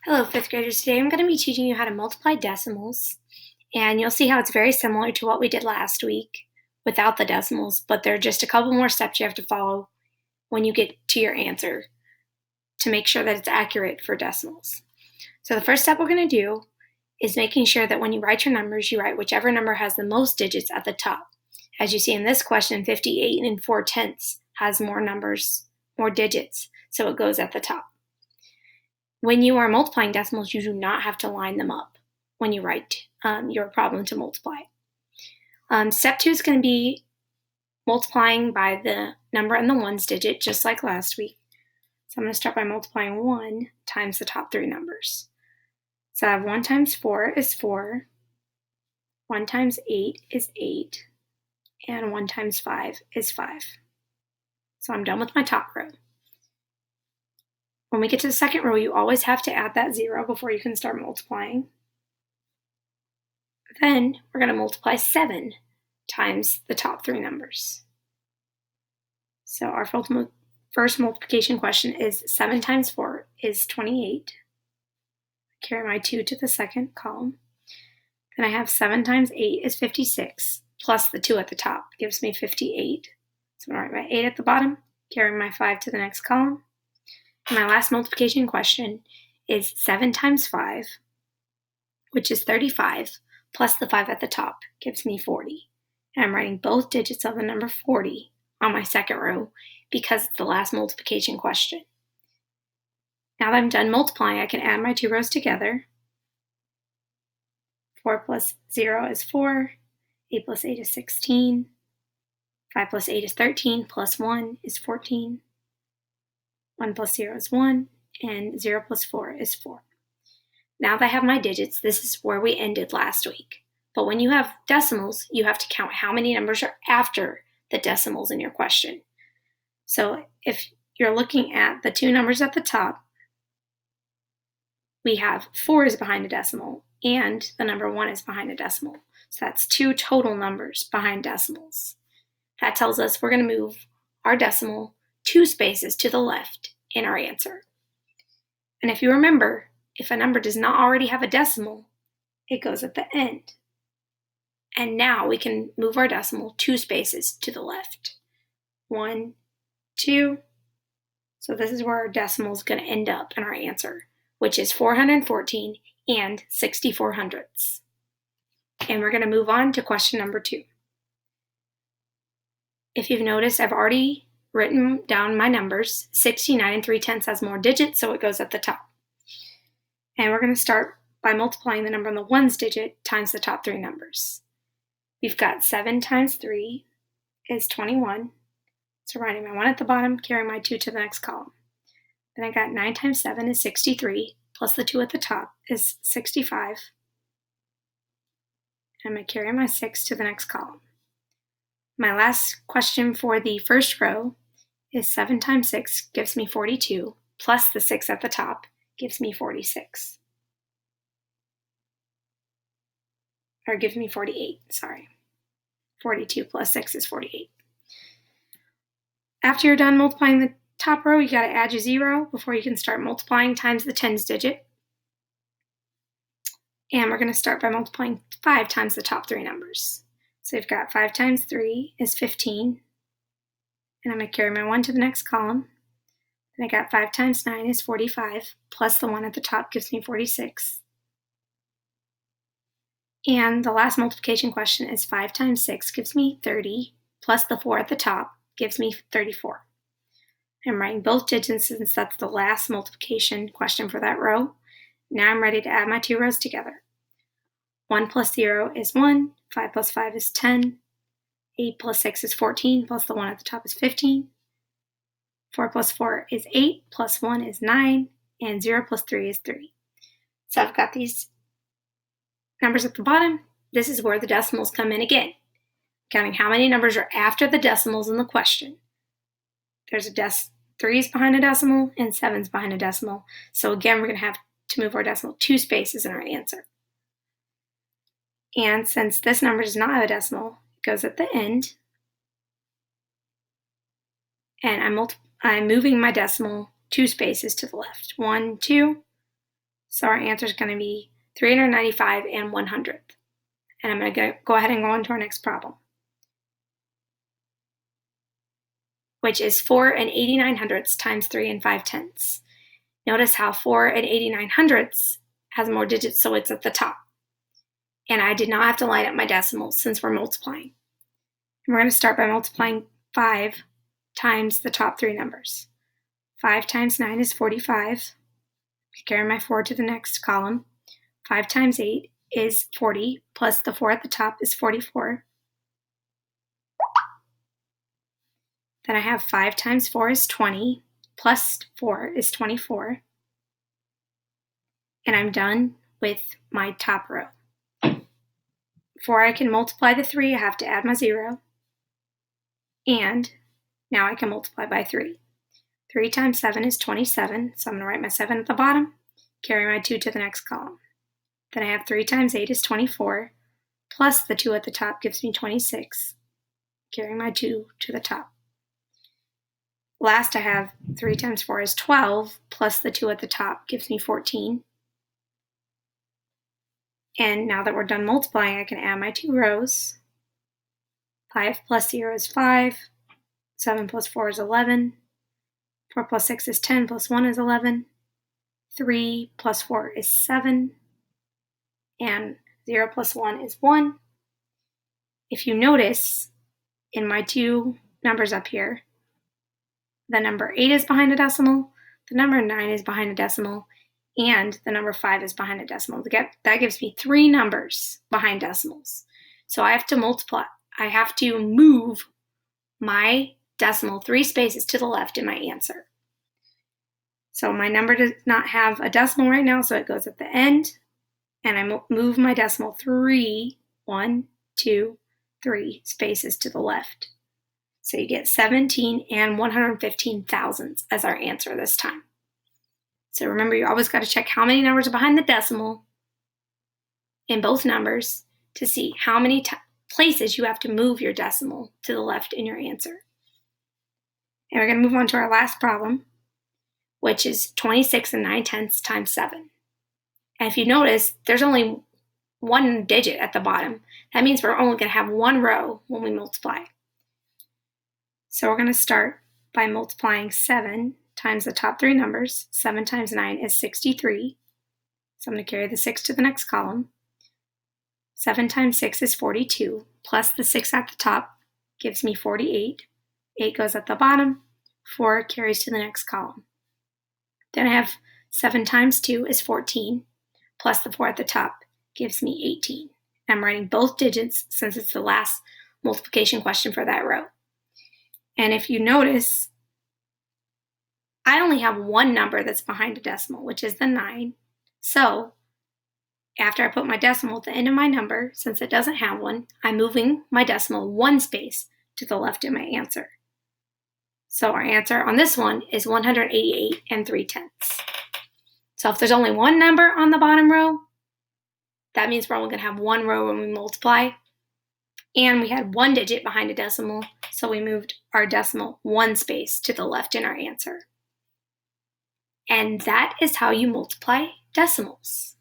Hello, fifth graders. Today I'm going to be teaching you how to multiply decimals, and you'll see how it's very similar to what we did last week without the decimals, but there are just a couple more steps you have to follow when you get to your answer to make sure that it's accurate for decimals. So the first step we're going to do is making sure that when you write your numbers, you write whichever number has the most digits at the top. As you see in this question, 58 and 4/10 has more numbers, more digits, so it goes at the top. When you are multiplying decimals, you do not have to line them up when you write your problem to multiply. Step 2 is going to be multiplying by the number and the ones digit, just like last week. So I'm going to start by multiplying 1 times the top three numbers. So I have 1 times 4 is 4, 1 times 8 is 8, and 1 times 5 is 5. So I'm done with my top row. When we get to the second row, you always have to add that 0 before you can start multiplying. Then we're going to multiply 7 times the top three numbers. So our first multiplication question is 7 times 4 is 28. Carry my 2 to the second column. Then I have 7 times 8 is 56, plus the 2 at the top gives me 58. So I'm going to write my 8 at the bottom, carry my 5 to the next column. And my last multiplication question is 7 times 5, which is 35, plus the 5 at the top gives me 40. And I'm writing both digits of the number 40 on my second row because it's the last multiplication question. Now that I'm done multiplying, I can add my two rows together. 4 plus 0 is 4, 8 plus 8 is 16, 5 plus 8 is 13, plus 1 is 14, 1 plus 0 is 1, and 0 plus 4 is 4. Now that I have my digits, this is where we ended last week. But when you have decimals, you have to count how many numbers are after the decimals in your question. So if you're looking at the two numbers at the top, we have 4 is behind a decimal, and the number 1 is behind a decimal. So that's 2 total numbers behind decimals. That tells us we're going to move our decimal 2 spaces to the left in our answer. And if you remember, if a number does not already have a decimal, it goes at the end. And now we can move our decimal 2 spaces to the left. 1, 2. So this is where our decimal is going to end up in our answer, which is 414 and 64/100. And we're going to move on to question number 2. If you've noticed, I've already written down my numbers. 69 and 3/10 has more digits, so it goes at the top. And we're going to start by multiplying the number in the ones digit times the top three numbers. We've got 7 times 3 is 21. So writing my 1 at the bottom, carrying my 2 to the next column. Then I got 9 times 7 is 63, plus the 2 at the top is 65. I'm going to carry my 6 to the next column. My last question for the first row is 7 times 6 gives me 42, plus the 6 at the top gives me 46. Or gives me 48, sorry. 42 plus 6 is 48. After you're done multiplying the top row, you got to add your 0 before you can start multiplying times the tens digit. And we're going to start by multiplying 5 times the top three numbers. So we've got 5 times 3 is 15. And I'm going to carry my 1 to the next column. Then I got 5 times 9 is 45, plus the 1 at the top gives me 46. And the last multiplication question is 5 times 6 gives me 30, plus the 4 at the top gives me 34. I'm writing both digits since that's the last multiplication question for that row. Now I'm ready to add my two rows together. 1 plus 0 is 1, 5 plus 5 is 10, 8 plus 6 is 14, plus the 1 at the top is 15, 4 plus 4 is 8, plus 1 is 9, and 0 plus 3 is 3. So I've got these numbers at the bottom. This is where the decimals come in again, counting how many numbers are after the decimals in the question. There's a 3 is behind a decimal and 7 is behind a decimal. So again, we're going to have to move our decimal 2 spaces in our answer. And since this number does not have a decimal, it goes at the end. And I'm moving my decimal 2 spaces to the left. 1, 2. So our answer is going to be 395 and 100th. And I'm going to go ahead and go on to our next problem, which is 4 and 89 hundredths times 3 and 5 tenths. Notice how 4 and 89 hundredths has more digits, so it's at the top. And I did not have to line up my decimals since we're multiplying. And we're going to start by multiplying 5 times the top 3 numbers. 5 times 9 is 45. Carry my 4 to the next column. 5 times 8 is 40, plus the 4 at the top is 44. Then I have 5 times 4 is 20, plus 4 is 24. And I'm done with my top row. Before I can multiply the 3, I have to add my 0. And now I can multiply by 3. 3 times 7 is 27, so I'm going to write my 7 at the bottom, carry my 2 to the next column. Then I have 3 times 8 is 24, plus the 2 at the top gives me 26, carry my 2 to the top. Last I have 3 times 4 is 12, plus the 2 at the top gives me 14. And now that we're done multiplying, I can add my 2 rows. 5 plus 0 is 5, 7 plus 4 is 11, 4 plus 6 is 10, plus 1 is 11, 3 plus 4 is 7, and 0 plus 1 is 1. If you notice, in my 2 numbers up here, the number 8 is behind a decimal, the number 9 is behind a decimal, and the number 5 is behind a decimal. That gives me 3 numbers behind decimals. So I have to multiply. I have to move my decimal 3 spaces to the left in my answer. So my number does not have a decimal right now, so it goes at the end, and I move my decimal 3 spaces to the left. So you get 17 and 115 thousandths as our answer this time. So remember, you always got to check how many numbers are behind the decimal in both numbers to see how many places you have to move your decimal to the left in your answer. And we're going to move on to our last problem, which is 26 and 9 tenths times 7. And if you notice, there's only 1 digit at the bottom. That means we're only going to have 1 row when we multiply. So we're going to start by multiplying 7 times the top 3 numbers. 7 times 9 is 63. So I'm going to carry the 6 to the next column. 7 times 6 is 42, plus the 6 at the top gives me 48. 8 goes at the bottom. 4 carries to the next column. Then I have 7 times 2 is 14, plus the 4 at the top gives me 18. I'm writing both digits since it's the last multiplication question for that row. And if you notice, I only have 1 number that's behind a decimal, which is the 9. So after I put my decimal at the end of my number, since it doesn't have one, I'm moving my decimal 1 space to the left in my answer. So our answer on this one is 188 and 3 tenths. So if there's only 1 number on the bottom row, that means we're only going to have 1 row when we multiply. And we had 1 digit behind a decimal, so we moved our decimal 1 space to the left in our answer. And that is how you multiply decimals.